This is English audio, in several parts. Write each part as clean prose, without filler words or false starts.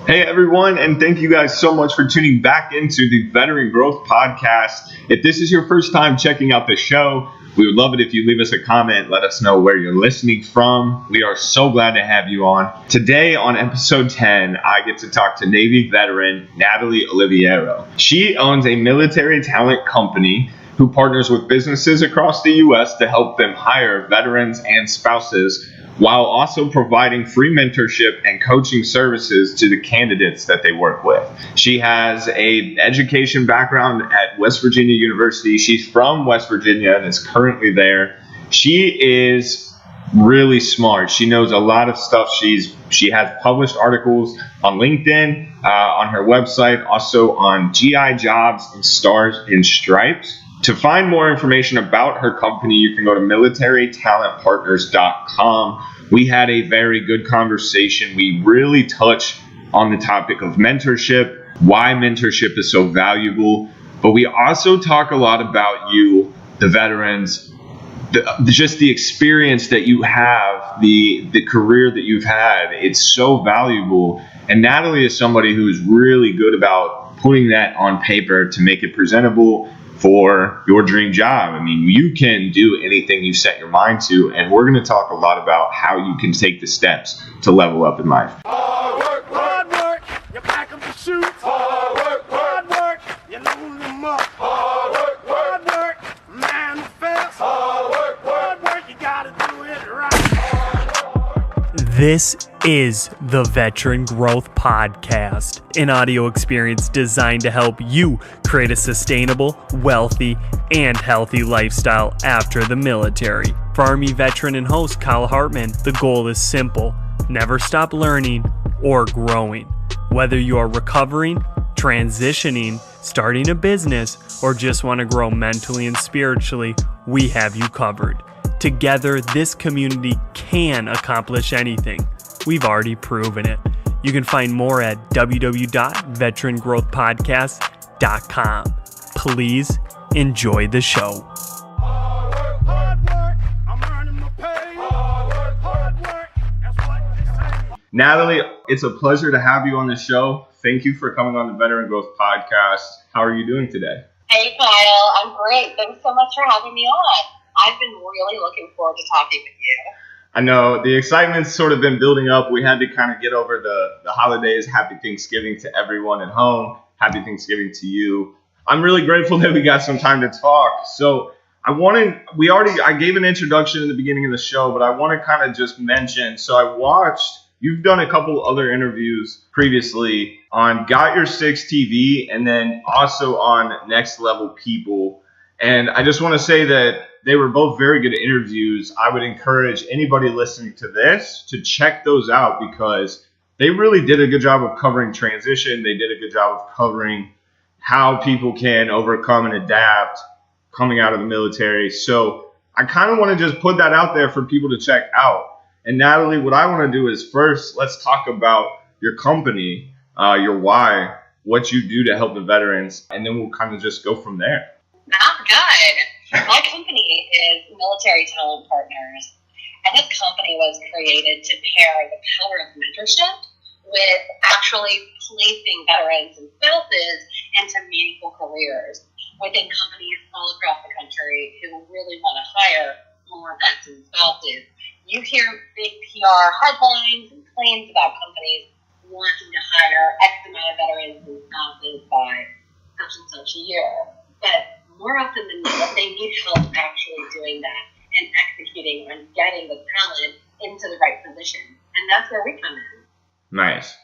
Hey everyone, and thank you guys so much for tuning back into the Veteran Growth Podcast. If this is your first time checking out the show, we would love it if you leave us a comment, let us know where you're listening from. We are so glad to have you on. Today on episode 10, I get to talk to Navy veteran Natalie Oliverio. She owns a military talent company who partners with businesses across the U.S. to help them hire veterans and spouses, while also providing free mentorship and coaching services to the candidates that they work with. She has an education background at West Virginia University. She's from West Virginia and is currently there. She is really smart. She knows a lot of stuff. She has published articles on LinkedIn, on her website, also on GI Jobs and Stars and Stripes. To find more information about her company, you can go to militarytalentpartners.com. We had a very good conversation. We really touch on the topic of mentorship, why mentorship is so valuable, but we also talk a lot about you, the veterans, just the experience that you have, the career that you've had. It's so valuable. And Natalie is somebody who's really good about putting that on paper to make it presentable for your dream job. I mean, you can do anything you set your mind to, and we're going to talk a lot about how you can take the steps to level up in life. Hard work, you pack them to shoot. Hard work, you load them up. Hard work, manifest. Hard work, you gotta do it right. This is the Veteran Growth Podcast, an audio experience designed to help you create a sustainable, wealthy, and healthy lifestyle after the military. For Army veteran and host Kyle Hartman, the goal is simple: never stop learning or growing. Whether you are recovering, transitioning, starting a business, or just want to grow mentally and spiritually, we have you covered. Together, this community can accomplish anything. We've already proven it. You can find more at www.veterangrowthpodcast.com. Please enjoy the show. Hard work, I'm earning my pay. Hard work, that's what they say. Natalie, it's a pleasure to have you on the show. Thank you for coming on the Veteran Growth Podcast. How are you doing today? Hey, Kyle. I'm great. Thanks so much for having me on. I've been really looking forward to talking with you. I know the excitement's sort of been building up. We had to kind of get over the holidays. Happy Thanksgiving to everyone at home. Happy Thanksgiving to you. I'm really grateful that we got some time to talk. So I gave an introduction in the beginning of the show, but I want to kind of just mention, so I watched, you've done a couple other interviews previously on Got Your Six TV and then also on Next Level People. And I just want to say that they were both very good interviews. I would encourage anybody listening to this to check those out because they really did a good job of covering transition. They did a good job of covering how people can overcome and adapt coming out of the military. So I kind of want to just put that out there for people to check out. And Natalie, what I want to do is first, let's talk about your company, your why, what you do to help the veterans, and then we'll kind of just go from there. Not good. My company is Military Talent Partners, and this company was created to pair the power of mentorship with actually placing veterans and spouses into meaningful careers within companies all across the country who really want to hire more vets and spouses. You hear big PR headlines and claims about companies wanting to hire X amount of veterans and spouses by such and such a year, but more often than not, they need help actually doing that and executing and getting the talent into the right position. And that's where we come in. Nice.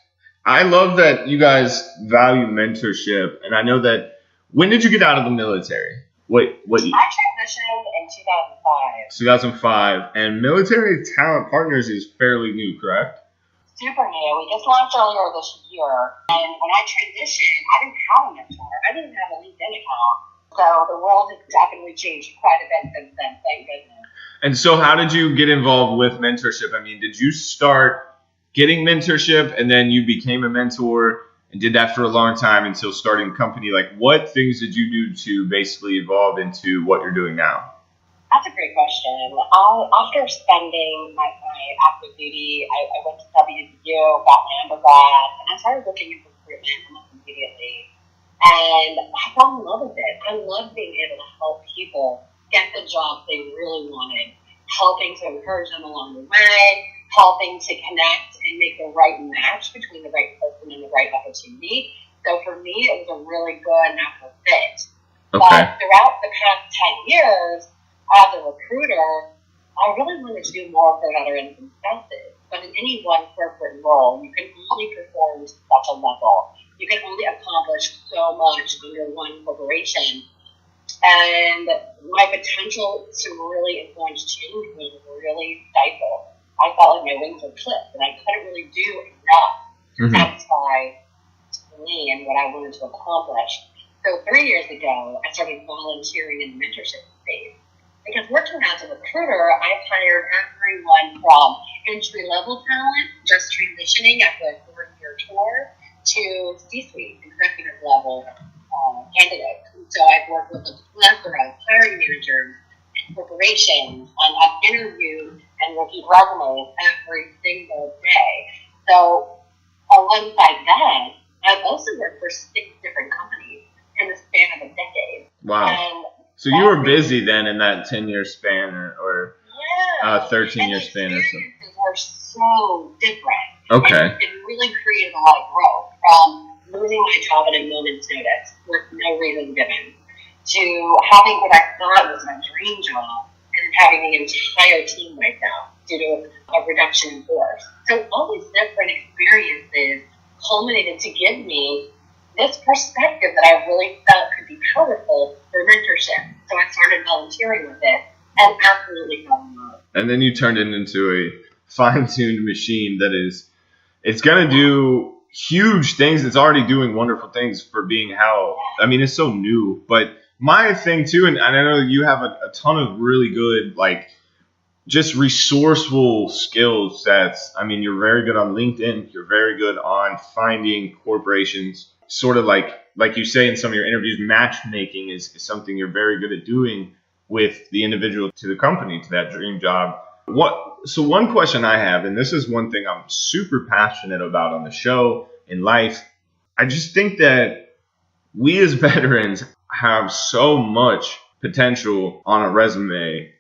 I love that you guys value mentorship. And I know that, when did you get out of the military? What? I transitioned in 2005. 2005. And Military Talent Partners is fairly new, correct? Super new. We just launched earlier this year. And when I transitioned, I didn't have a mentor. I didn't have a LinkedIn account. So the world has definitely changed quite a bit since then, thank goodness. And so how did you get involved with mentorship? I mean, did you start getting mentorship and then you became a mentor and did that for a long time until starting a company? Like, what things did you do to basically evolve into what you're doing now? That's a great question. After spending my active duty, I went to WVU, got my undergrad, and I started looking at recruitment almost immediately. And I fell in love with it. I love being able to help people get the jobs they really wanted, helping to encourage them along the way, helping to connect and make the right match between the right person and the right opportunity. So for me, it was a really good natural fit. Okay. But throughout the past 10 years, as a recruiter, I really wanted to do more for veterans and spouses. But in any one corporate role, you can only perform to such a level. You can only accomplish so much under one corporation. And my potential to really influence change was really stifled. I felt like my wings were clipped, and I couldn't really do enough to satisfy me and what I wanted to accomplish. So 3 years ago, I started volunteering in the mentorship space. Because working as a recruiter, I hired everyone from entry-level talent, just transitioning after a 4-year tour, to C-suite, executive level candidates. And so I've worked with a plethora of hiring managers and corporations, and I've interviewed and reviewed resumes every single day. So alongside that, I've also worked for 6 different companies in the span of a decade. Wow. And so you were busy then in that 10-year span or 13-year span or so. The experiences were so different. Okay. And it really created a lot of growth, from losing my job at a moment's notice with no reason given, to having what I thought was my dream job and having the entire team wiped out due to a reduction in force. So all these different experiences culminated to give me this perspective that I really felt could be powerful for mentorship. So I started volunteering with it and absolutely fell in love. And then you turned it into a fine-tuned machine that is, it's going to do huge things. It's already doing wonderful things for being how, I mean, it's so new. But my thing too, and I know you have a ton of really good, like, just resourceful skill sets. I mean, you're very good on LinkedIn. You're very good on finding corporations. Sort of like you say in some of your interviews, matchmaking is something you're very good at doing with the individual to the company, to that dream job. So one question I have, and this is one thing I'm super passionate about on the show, in life, I just think that we as veterans have so much potential on a resume,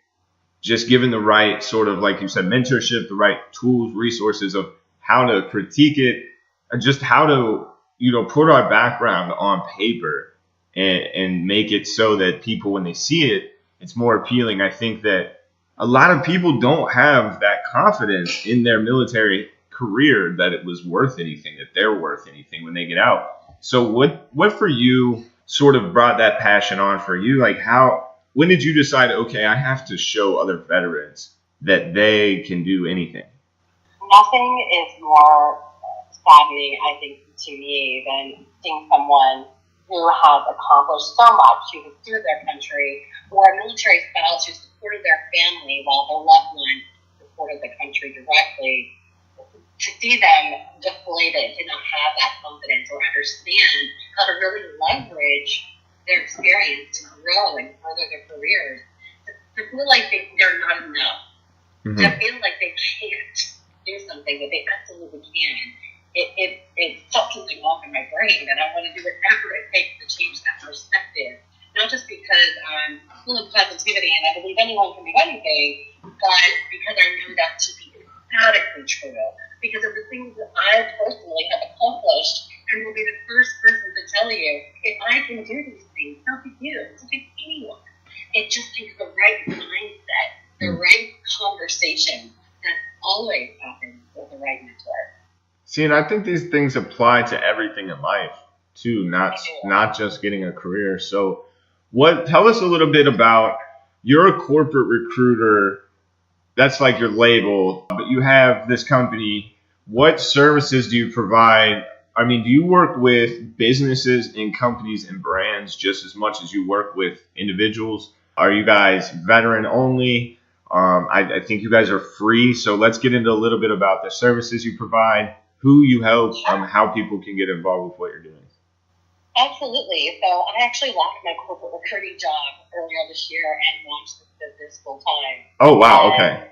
just given the right sort of, like you said, mentorship, the right tools, resources of how to critique it, and just how to, put our background on paper and make it so that people, when they see it, it's more appealing. I think that a lot of people don't have that confidence in their military career that it was worth anything, that they're worth anything when they get out. So what for you sort of brought that passion on for you? Like when did you decide, okay, I have to show other veterans that they can do anything? Nothing is more saddening, I think, to me than seeing someone who has accomplished so much, who has served their country, or a military spouse who supported their family while their loved one supported the country directly. To see them deflated, to not have that confidence or understand how to really leverage their experience to grow and further their careers, to feel like they're not enough, to feel like they can't do something that they absolutely can. It shut something off in my brain that I want to do whatever it takes to change that perspective. Not just because I'm full of positivity and I believe anyone can do anything, but because I know that to be emphatically true. Because of the things that I personally have accomplished, and will be the first person to tell you, if I can do these things, so can you, so can anyone. It just takes the right mindset, the right conversation that always happens with the right mentor. See, and I think these things apply to everything in life too, not just getting a career. So tell us a little bit about, you're a corporate recruiter, that's like your label, but you have this company. What services do you provide? I mean, do you work with businesses and companies and brands just as much as you work with individuals? Are you guys veteran only? I think you guys are free. So let's get into a little bit about the services you provide, who you help, how people can get involved with what you're doing. Absolutely. So I actually left my corporate recruiting job earlier this year and launched this business full time. Oh, wow. Okay.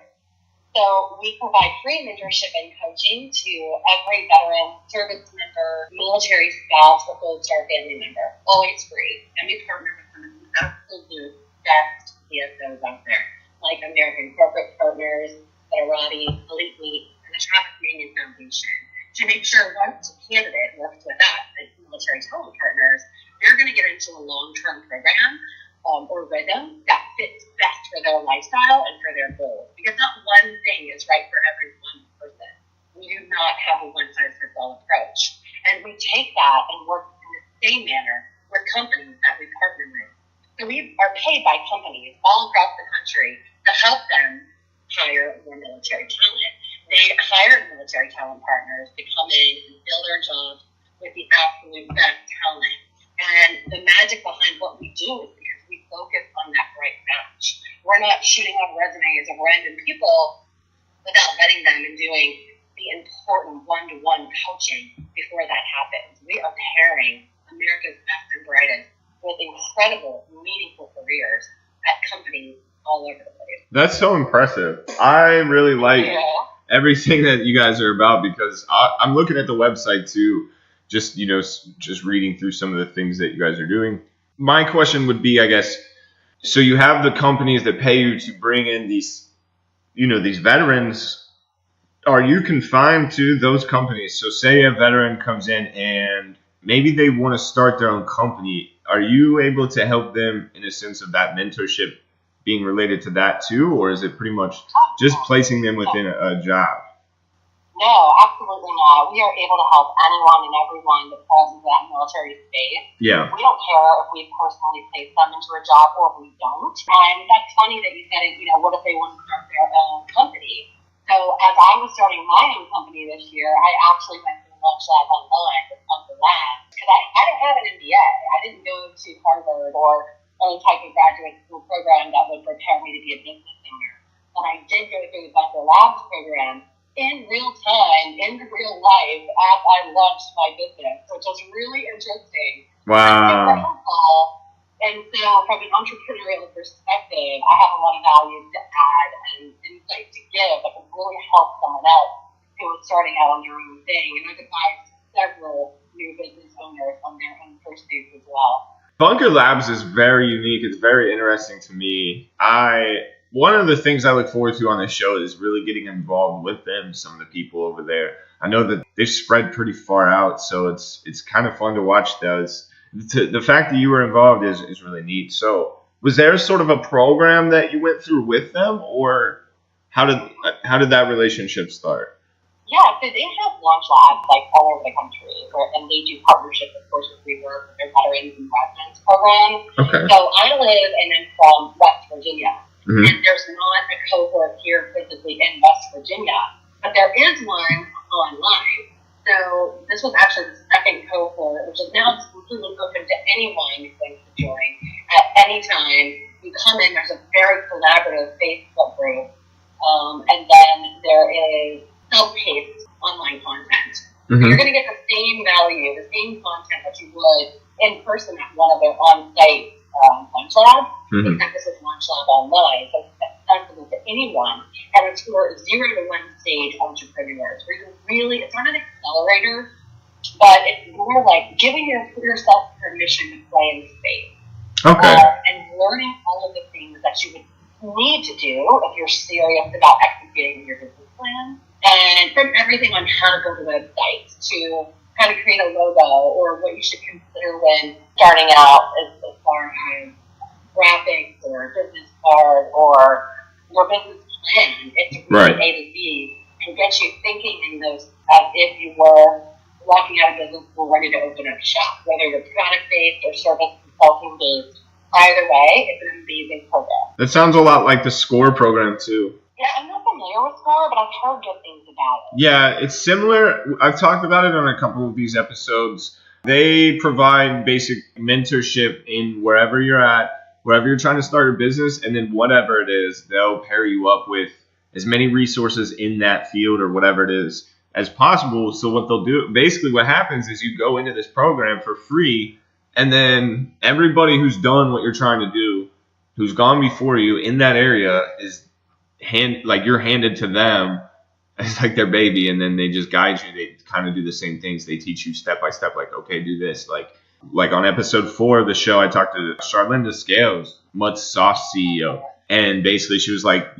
So we provide free mentorship and coaching to every veteran, service member, military spouse, or Gold Star family member. Always free. And we partner with some of the absolute best CSOs out there, like American Corporate Partners, Veterati, Elite Meat, and the Travis Manion Foundation, to make sure once a candidate works with us as military talent partners, they're going to get into a long-term program or rhythm that fits best for their lifestyle and for their goals. Because not one thing is right for every one person. We do not have a one-size-fits-all approach. And we take that and work in the same manner with companies that we partner with. So we are paid by companies all across the country to help them hire more military talent. They hire military talent partners to come in and fill their jobs with the absolute best talent. And the magic behind what we do is because we focus on that right match. We're not shooting off resumes of random people without vetting them and doing the important one-to-one coaching before that happens. We are pairing America's best and brightest with incredible, meaningful careers at companies all over the place. That's so impressive. I really like everything that you guys are about, because I'm looking at the website too, just reading through some of the things that you guys are doing. My question would be, I guess, so you have the companies that pay you to bring in these veterans. Are you confined to those companies? So say a veteran comes in and maybe they want to start their own company. Are you able to help them in a sense of that mentorship being related to that too? Or is it pretty much just placing them within a job? No, absolutely not. We are able to help anyone and everyone that falls into that military space. Yeah. We don't care if we personally place them into a job or if we don't. And that's funny that you said it, what if they want to start their own company? So as I was starting my own company this year, I actually went through Lunch Lab Online with Uncle Labs, because I don't have an MBA. I didn't go to Harvard or any type of graduate school program that would prepare me to be a business owner. But I did go through the Bunker Labs program in real time, in real life, as I launched my business, which was really interesting. Wow. And so from an entrepreneurial perspective, I have a lot of values to add and insight to give that can really help someone else who is starting out on their own thing. And I've advised several new business owners on their own pursuits as well. Bunker Labs is very unique. It's very interesting to me. One of the things I look forward to on this show is really getting involved with them, some of the people over there. I know that they've spread pretty far out, so it's kind of fun to watch those. The fact that you were involved is really neat. So was there sort of a program that you went through with them, or how did that relationship start? Yeah, so they have launch labs all over the country, and they do partnerships, of course, with WeWork, their Veterans and Residents program. Okay. So I live and I'm from West Virginia. Mm-hmm. And there's not a cohort here physically in West Virginia, but there is one online. So this was actually the second cohort, which is now completely open to anyone who wants to join at any time. You come in, there's a very collaborative Facebook group, and then there is self-paced online content. Mm-hmm. So you're going to get the same value, the same content that you would in person at one of their on-site lunch labs. Mm-hmm. Except this is Lunch Lab Online, so it's accessible to anyone, and it's for 0 to 1 stage entrepreneurs. It's not an accelerator, but it's more like giving yourself permission to play in space. Okay. And learning all of the things that you would need to do if you're serious about executing your business plan, and from everything on how to build a website to how to create a logo or what you should consider when starting out as far as graphics or business card or your business plan. It's really A to Z and get you thinking in those as if you were walking out of business school ready to open up shop, whether you're product-based or service consulting-based. Either way, it's an amazing program. That sounds a lot like the SCORE program too. Yeah, I'm not familiar with SCORE, but I've heard good things about it. Yeah, it's similar. I've talked about it on a couple of these episodes. They provide basic mentorship in wherever you're at, wherever you're trying to start your business, and then whatever it is, they'll pair you up with as many resources in that field or whatever it is as possible. So what they'll do, basically what happens is you go into this program for free, And then everybody who's done what you're trying to do, who's gone before you in that area, is you're handed to them as like their baby, and then they just guide you. They kind of do the same things. They teach you step by step, like, okay, do this. Like on episode 4 of the show, I talked to Charlinda Scales, Mutt's Sauce CEO, and basically she was like,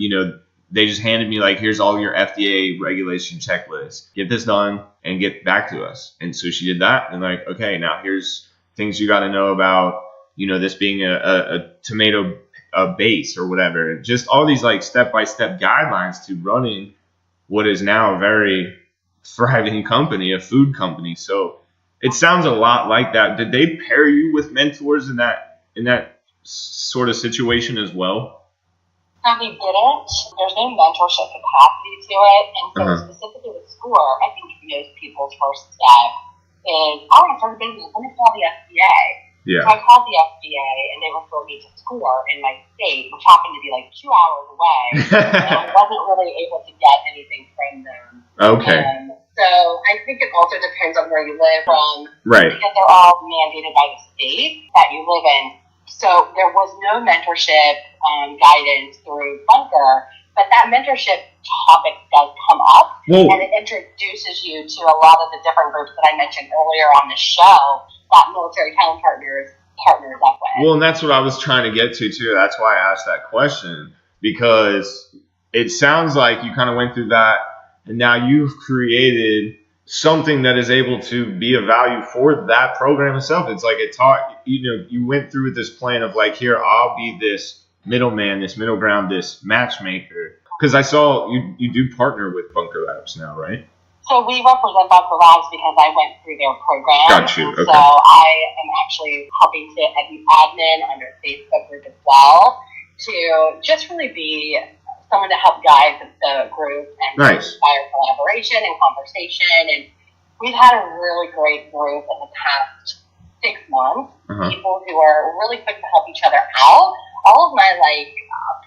they just handed me like, here's all your FDA regulation checklist. Get this done and get back to us. And so she did that, and like, okay, now here's things you got to know about, this being a tomato base or whatever. Just all these like step-by-step guidelines to running what is now a very thriving company, a food company. So it sounds a lot like that. Did they pair you with mentors in that sort of situation as well? No, we didn't. There's no mentorship capacity to it. And so specifically with SCORE, I think most people's first step is, I want to start a business. Let me call the FDA. Yeah. So I called the FDA, and they referred me to SCORE in my state, which happened to be like 2 hours away. And I wasn't really able to get anything from them. Okay. So I think it also depends on where you live from. Right. Because they're all mandated by the state that you live in. So there was no mentorship guidance through Bunker, but that mentorship topic does come up, and it introduces you to a lot of the different groups that I mentioned earlier on the show that Military Talent Partners partners up with. Well, and that's what I was trying to get to too. That's why I asked that question, because it sounds like you kind of went through that, and now you've created something that is able to be of value for that program itself. It's like it taught, you went through this plan of like, here, I'll be this middleman, this middle ground, this matchmaker. Because I saw you do partner with Bunker Labs now, right? So we represent Bunker Labs because I went through their program. Got you. Okay. So I am actually helping to be admin on their Facebook group as well, to just really be someone to help guide the group and inspire collaboration and conversation. And we've had a really great group in the past 6 months. People who are really quick to help each other out. All of my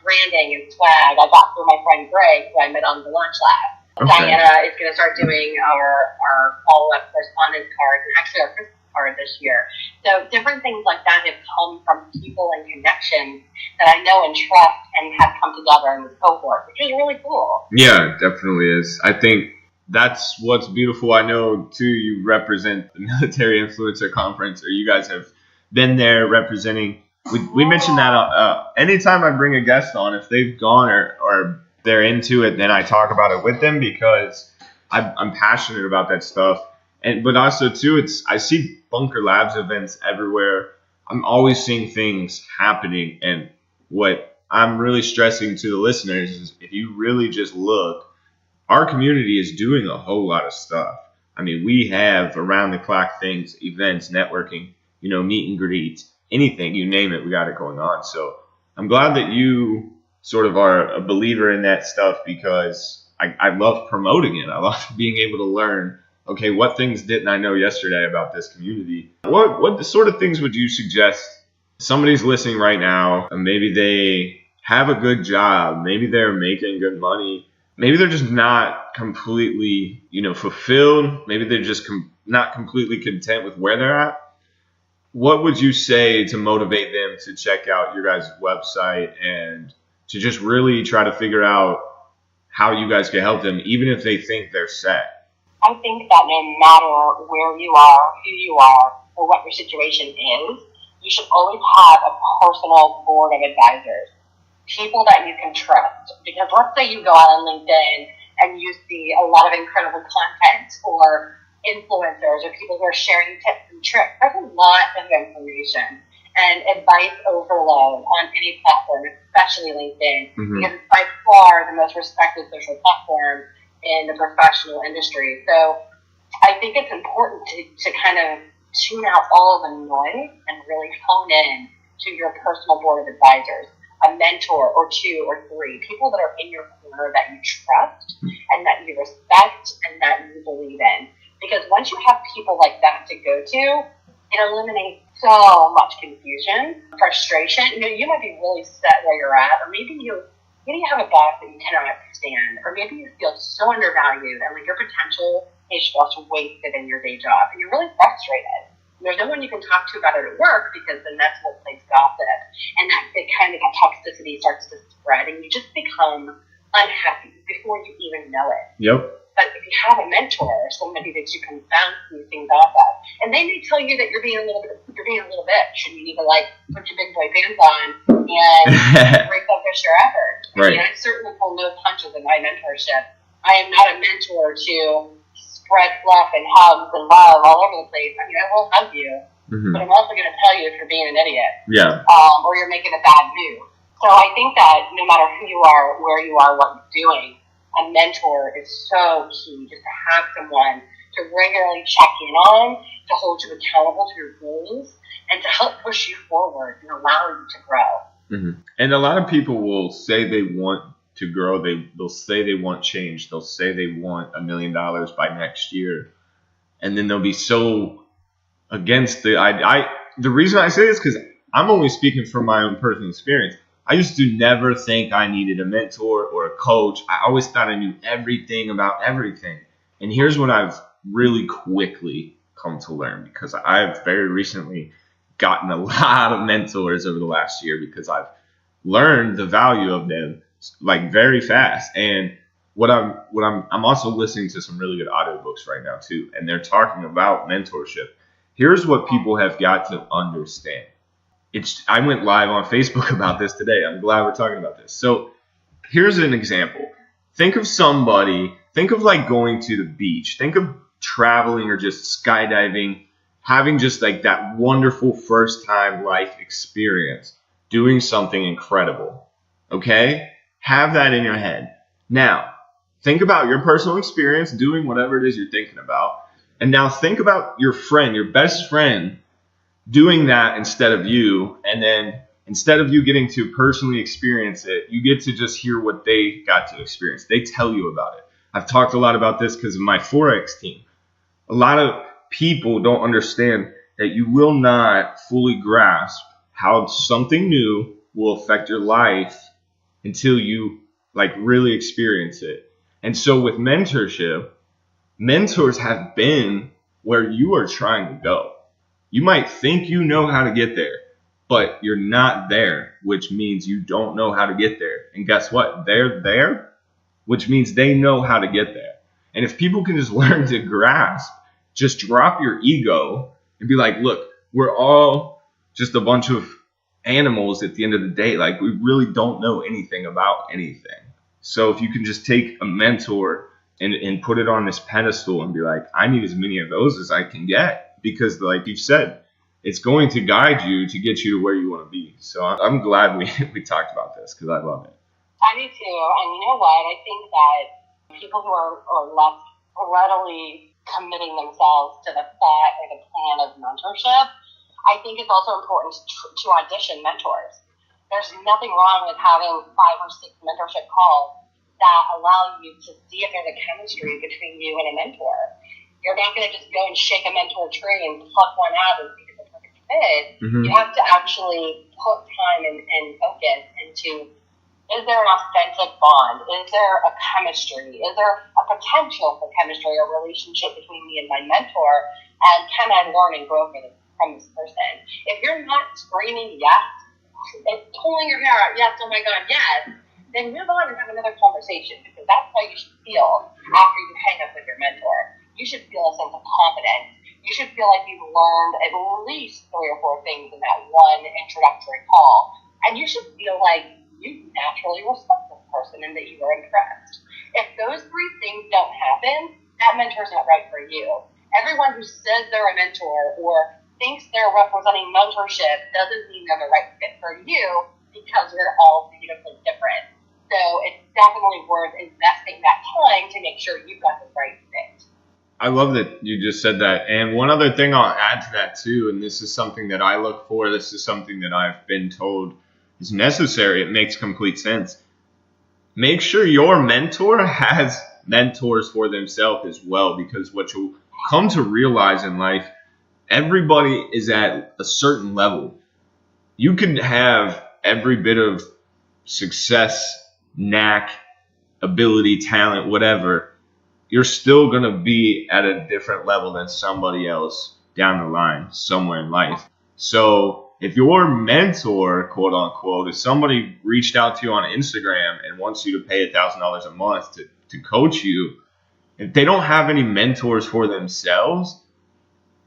branding and swag I got through my friend Greg, who I met on the Launch Lab. Okay. Diana is going to start doing our follow-up correspondence cards and actually our Christmas card this year. So different things like that have come from people and connections that I know and trust and have come together in this cohort, which is really cool. Yeah, it definitely is. I think that's what's beautiful. I know, too, you represent the Military Influencer Conference, or you guys have been there representing. We mentioned that anytime I bring a guest on, if they've gone or they're into it, then I talk about it with them, because I'm passionate about that stuff. But also, too, I see Bunker Labs events everywhere. I'm always seeing things happening. And what I'm really stressing to the listeners is, if you really just look, our community is doing a whole lot of stuff. I mean, we have around-the-clock things, events, networking, meet and greets, anything, you name it, we got it going on. So I'm glad that you sort of are a believer in that stuff, because I love promoting it. I love being able to learn, okay, what things didn't I know yesterday about this community? What sort of things would you suggest somebody's listening right now, and maybe they have a good job, maybe they're making good money, maybe they're just not completely, fulfilled, maybe they're just not completely content with where they're at? What would you say to motivate them to check out your guys' website and to just really try to figure out how you guys can help them, even if they think they're set? I think that no matter where you are, who you are, or what your situation is, you should always have a personal board of advisors, people that you can trust. Because let's say you go out on LinkedIn and you see a lot of incredible content, or influencers, or people who are sharing tips and tricks. That's a lot of information and advice overload on any platform, especially LinkedIn, because it's by far the most respected social platform in the professional industry. So I think it's important to kind of tune out all of the noise and really hone in to your personal board of advisors, a mentor or 2 or 3, people that are in your corner that you trust and that you respect and that you believe in. Because once you have people like that to go to, it eliminates so much confusion, frustration. You might be really set where you're at, or maybe you have a boss that you cannot stand, or maybe you feel so undervalued and like your potential is just wasted in your day job, and you're really frustrated. There's no one you can talk to about it at work because then that's what plays gossip. And that that toxicity starts to spread and you just become unhappy before you even know it. Yep. But if you have a mentor or somebody that you can bounce these things off of, and they may tell you that you're being a little bitch and you need to put your big boy pants on and refocus your effort. Right. I certainly pull no punches in my mentorship. I am not a mentor to spread fluff and hugs and love all over the place. I will hug you, but I'm also going to tell you if you're being an idiot. Yeah. Or you're making a bad move. So I think that no matter who you are, where you are, what you're doing, a mentor is so key, just to have someone to regularly check in on, to hold you accountable to your goals, and to help push you forward and allow you to grow. And a lot of people will say they want to grow. They'll say they want change. They'll say they want $1 million by next year. And then they'll be so against the reason I say this is because I'm only speaking from my own personal experience. I used to never think I needed a mentor or a coach. I always thought I knew everything about everything. And here's what I've really quickly come to learn, because I've very recently gotten a lot of mentors over the last year because I've learned the value of them very fast. And I'm also listening to some really good audiobooks right now too, and they're talking about mentorship. Here's what people have got to understand. I went live on Facebook about this today. I'm glad we're talking about this. So here's an example. Think of going to the beach. Think of traveling or just skydiving, having just that wonderful first time life experience, doing something incredible. Okay? Have that in your head. Now, think about your personal experience doing whatever it is you're thinking about. And now think about your friend, your best friend, doing that instead of you. And then instead of you getting to personally experience it, you get to just hear what they got to experience. They tell you about it. I've talked a lot about this because of my Forex team. A lot of people don't understand that you will not fully grasp how something new will affect your life until you really experience it. And so with mentorship, mentors have been where you are trying to go. You might think you know how to get there, but you're not there, which means you don't know how to get there. And guess what? They're there, which means they know how to get there. And if people can just learn to grasp, just drop your ego and be like, look, we're all just a bunch of animals at the end of the day. We really don't know anything about anything. So if you can just take a mentor and put it on this pedestal and be like, I need as many of those as I can get. Because like you said, it's going to guide you to get you to where you want to be. So I'm glad we talked about this because I love it. I do too. And you know what? I think that people who are less readily committing themselves to the thought or the plan of mentorship, I think it's also important to audition mentors. There's nothing wrong with having 5 or 6 mentorship calls that allow you to see if there's a chemistry between you and a mentor. You're not going to just go and shake a mentor tree and pluck one out and think it's a perfect fit. You have to actually put time and focus into, is there an authentic bond? Is there a chemistry? Is there a potential for chemistry or relationship between me and my mentor? And can I learn and grow from this person? If you're not screaming yes, and pulling your hair out, yes, oh my God, yes, then move on and have another conversation, because that's how you should feel after you hang up with your mentor. You should feel a sense of confidence. You should feel like you've learned at least 3 or 4 things in that one introductory call. And you should feel like you naturally respect this person and that you are impressed. If those 3 things don't happen, that mentor's not right for you. Everyone who says they're a mentor or thinks they're representing mentorship doesn't mean they're the right fit for you, because we're all beautifully different. So it's definitely worth investing that time to make sure you've got the right fit. I love that you just said that. And one other thing I'll add to that too, and this is something that I look for, this is something that I've been told is necessary. It makes complete sense. Make sure your mentor has mentors for themselves as well, because what you'll come to realize in life, everybody is at a certain level. You can have every bit of success, knack, ability, talent, whatever. You're still going to be at a different level than somebody else down the line somewhere in life. So if your mentor, quote unquote, if somebody reached out to you on Instagram and wants you to pay $1,000 a month to coach you, if they don't have any mentors for themselves,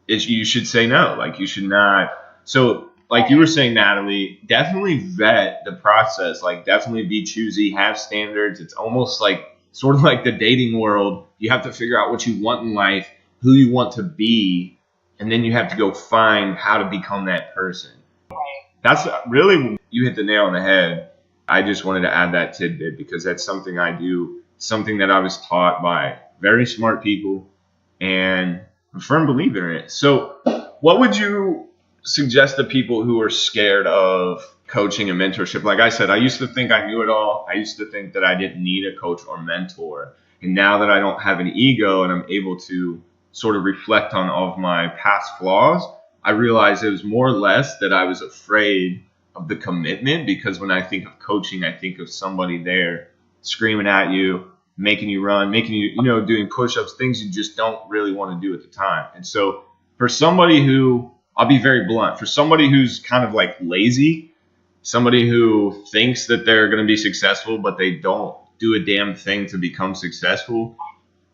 you should say no. Like, you should not. So like you were saying, Natalie, definitely vet the process. Like, definitely be choosy, have standards. It's almost like sort of like the dating world. You have to figure out what you want in life, who you want to be, and then you have to go find how to become that person. That's really, you hit the nail on the head. I just wanted to add that tidbit because that's something I do, something that I was taught by very smart people, and I'm a firm believer in it. So what would you suggest to people who are scared of coaching and mentorship? Like I said, I used to think I knew it all. I used to think that I didn't need a coach or mentor. And now that I don't have an ego and I'm able to sort of reflect on all of my past flaws, I realized it was more or less that I was afraid of the commitment, because when I think of coaching, I think of somebody there screaming at you, making you run, making you, doing push-ups, things you just don't really want to do at the time. And so for somebody who, I'll be very blunt, for somebody who's kind of like lazy, somebody who thinks that they're going to be successful, but they don't do a damn thing to become successful,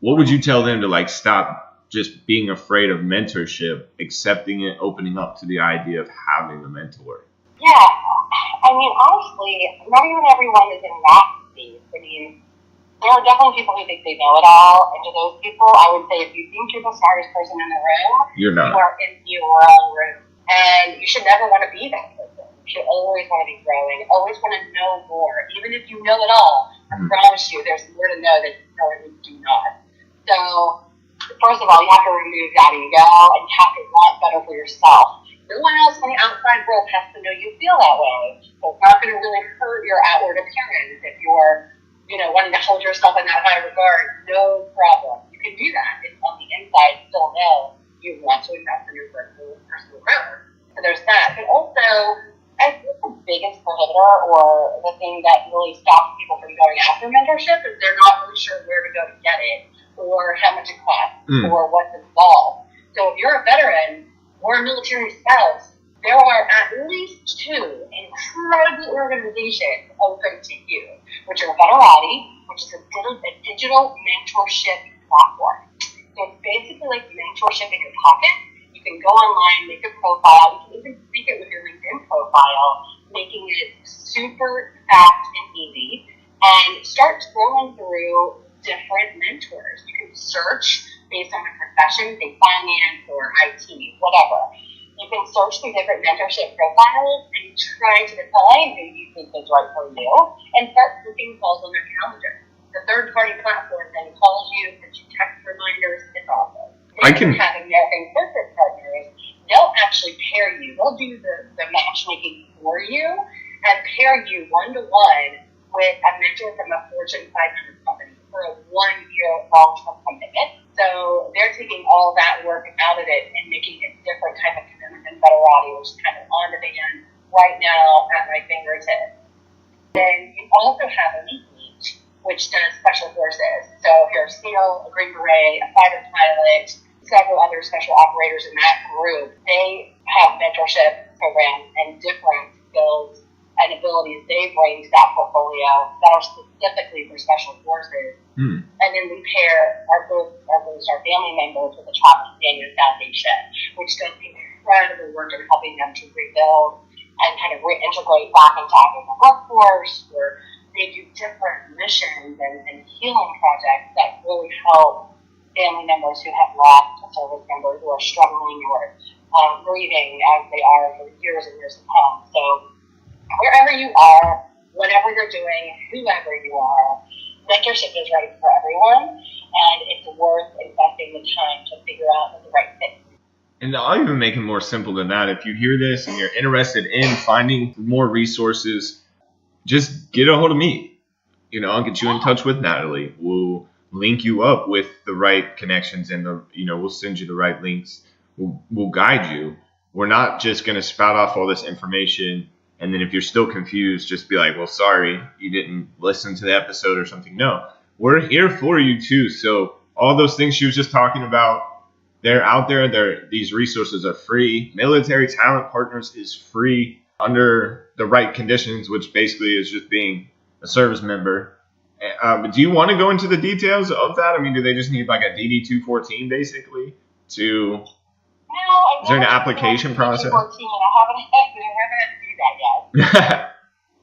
what would you tell them to like stop just being afraid of mentorship, accepting it, opening up to the idea of having a mentor? Yeah, I mean, honestly, not even everyone is in that space. I mean, there are definitely people who think they know it all, and to those people, I would say if you think you're the smartest person in the room, You're not. you are in the wrong room. And you should never want to be that person. You should always want to be growing, always want to know more. Even if you know it all, I promise you there's more to know that you currently do not. So, first of all, you have to remove that ego, and you have to want better for yourself. No one else in the outside world has to know you feel that way. So it's not going to really hurt your outward appearance if you're wanting to hold yourself in that high regard. No problem. You can do that. It's on the inside, still know you want to invest in your personal growth. So there's that. But also, I think the biggest prohibitor, or the thing that really stops people from going after mentorship, is they're not really sure where to go to get it, or how much it costs, or what's involved. So if you're a veteran or a military spouse, there are at least 2 incredible organizations open to you, which are Veterati, which is a digital mentorship platform. So it's basically like mentorship in your pocket. You can go online, make a profile. You can even sync it with your LinkedIn profile, making it super fast and easy, and start scrolling through different mentors. You can search based on the profession, say finance or IT, whatever. You can search through different mentorship profiles and try to define who you think is right for you, and start booking calls on their calendar. The third-party platform then calls you, sends you text reminders. It's awesome. If you have American corporate partners, they'll actually pair you. They'll do the matchmaking for you and pair you one-to-one with a mentor from a Fortune 500 company for a 1-year long-term commitment. So they're taking all that work out of it and making it a different type of commitment than Veterati, which is kind of on demand right now at my fingertips. Then you also have Elite, which does special forces. So if you're a SEAL, a Green Beret, a fighter pilot, several other special operators in that group, they have mentorship programs and different skills and abilities they bring to that portfolio that are specifically for special forces. And then we pair our family members with the Travis Daniels Foundation, which does incredible work in helping them to rebuild and kind of reintegrate back into the workforce, where they do different missions and healing projects that really help family members who have lost a service member, who are struggling or grieving as they are for years and years to come. So wherever you are, whatever you're doing, whoever you are, mentorship is right for everyone, and it's worth investing the time to figure out the right fit. And I'll even make it more simple than that. If you hear this and you're interested in finding more resources, just get a hold of me. I'll get you in touch with Natalie. We'll link you up with the right connections, and we'll send you the right links. We'll guide you. We're not just going to spout off all this information, and then if you're still confused, just be like, well, sorry, you didn't listen to the episode or something. No, we're here for you too. So all those things she was just talking about, They're out there. These resources are free. Military Talent Partners is free under the right conditions, which basically is just being a service member. Do you want to go into the details of that? I mean, do they just need like a DD-214 basically to? No, Is there an application process? I haven't had to do that yet.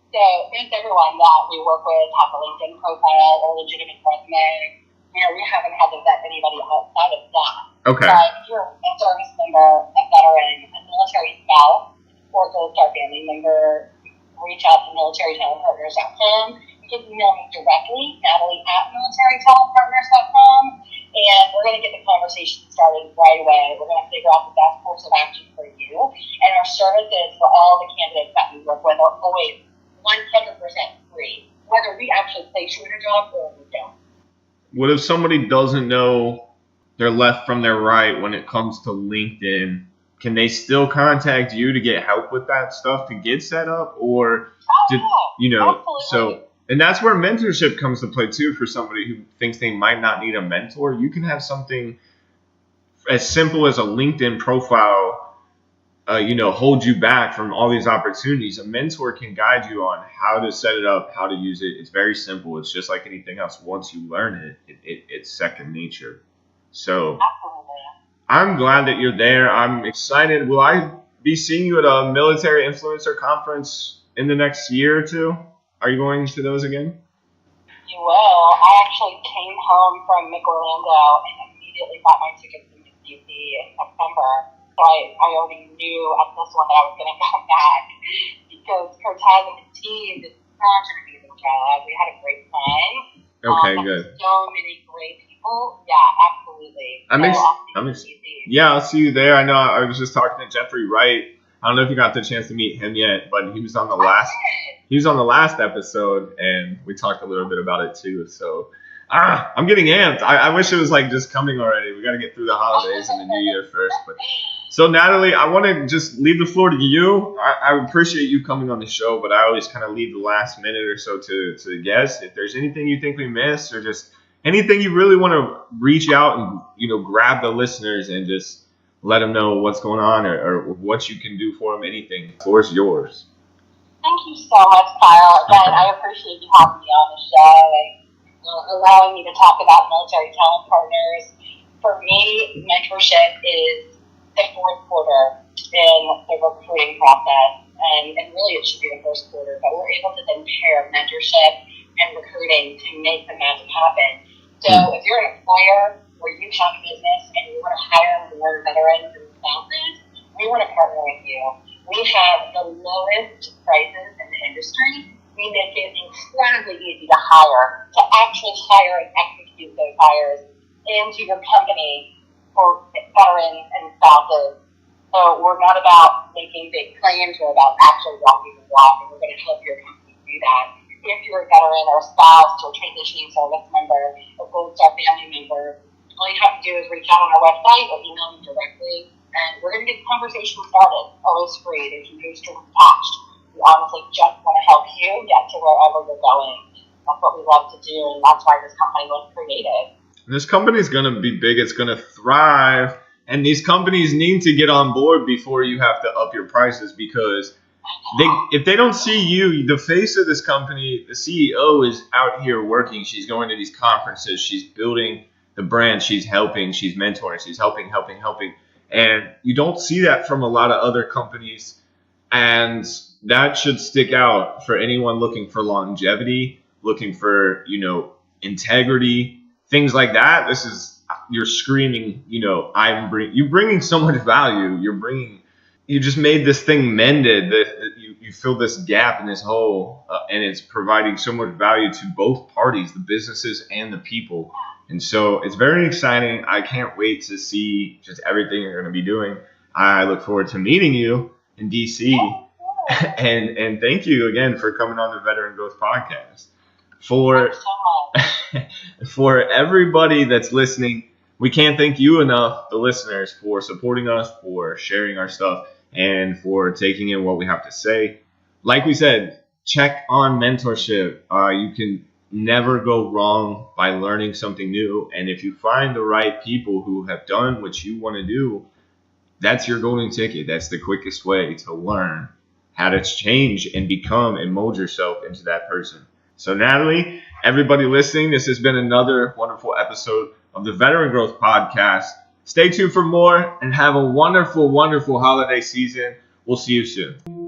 So thanks everyone that we work with has a LinkedIn profile or legitimate resume. We haven't had to vet anybody outside of that. Okay. But if you're a service member, a veteran, a military spouse, or a Gold Star family member, reach out to militarytalentpartners.com. You can email me directly, Natalie at militarytalentpartners.com, and we're going to get the conversation started right away. We're going to figure out the best course of action for you. And our services for all the candidates that we work with are always 100% free, whether we actually place you in a job or we don't. What if somebody doesn't know their left from their right when it comes to LinkedIn? Can they still contact you to get help with that stuff to get set up? Or, Absolutely. so, and that's where mentorship comes to play too for somebody who thinks they might not need a mentor. You can have something as simple as a LinkedIn profile hold you back from all these opportunities. A mentor can guide you on how to set it up, how to use it. It's very simple. It's just like anything else. Once you learn it's second nature. So absolutely. I'm glad that you're there. I'm excited. Will I be seeing you at a military influencer conference in the next year or two? Are you going to those again? You will. I actually came home from Orlando and immediately bought my tickets into DC in September. So I already knew at this one that I was going to come back because Cortez and his team did such an amazing job. We had a great time. Okay, good. So many great people. Yeah, absolutely. I'll see you there. I know I was just talking to Jeffrey Wright. I don't know if you got the chance to meet him yet, but he was on the last episode, and we talked a little bit about it too. So I'm getting amped. I wish it was like just coming already. We got to get through the holidays and the New Year first. But so Natalie, I want to just leave the floor to you. I appreciate you coming on the show, but I always kind of leave the last minute or so to the guests. If there's anything you think we missed, or just anything you really want to reach out and grab the listeners and just let them know what's going on or what you can do for them. Anything. The floor is yours. Thank you so much, Kyle. Again, I appreciate you having me on the show and allowing me to talk about Military Talent Partners. For me, mentorship is the fourth quarter in the recruiting process, and really it should be the first quarter, but we're able to then pair mentorship and recruiting to make the magic happen. So if you're an employer where you have a business and you want to hire more veterans and spouses, we want to partner with you. We have the lowest prices in the industry. We make it incredibly easy to actually hire and execute those hires into your company for veterans and spouses. So we're not about making big claims, we're about actually walking the walk, and we're going to help your company do that. If you're a veteran or a spouse or a transitioning service member or Gold Star family member, all you have to do is reach out on our website or email me directly, and we're going to get the conversation started. Always free. There's no strings attached. We honestly just want to help you get to wherever you're going. That's what we love to do, and that's why this company was created. This company is going to be big. It's going to thrive. And these companies need to get on board before you have to up your prices, because if they don't see you, the face of this company, the CEO is out here working. She's going to these conferences. She's building the brand. She's helping. She's mentoring. She's helping. And you don't see that from a lot of other companies. And that should stick out for anyone looking for longevity, looking for, integrity, things like that. You're screaming, you're bringing so much value. You just made this thing mended, that you fill this gap in this hole, and it's providing so much value to both parties, the businesses and the people. And so it's very exciting. I can't wait to see just everything you're going to be doing. I look forward to meeting you in DC. And thank you again for coming on the Veteran Growth Podcast. For everybody that's listening, we can't thank you enough, the listeners, for supporting us, for sharing our stuff, and for taking in what we have to say. Like we said, check on mentorship. You can never go wrong by learning something new. And if you find the right people who have done what you want to do, that's your golden ticket. That's the quickest way to learn how to change and become and mold yourself into that person. So Natalie, everybody listening, this has been another wonderful episode of the Veteran Growth Podcast. Stay tuned for more and have a wonderful, wonderful holiday season. We'll see you soon.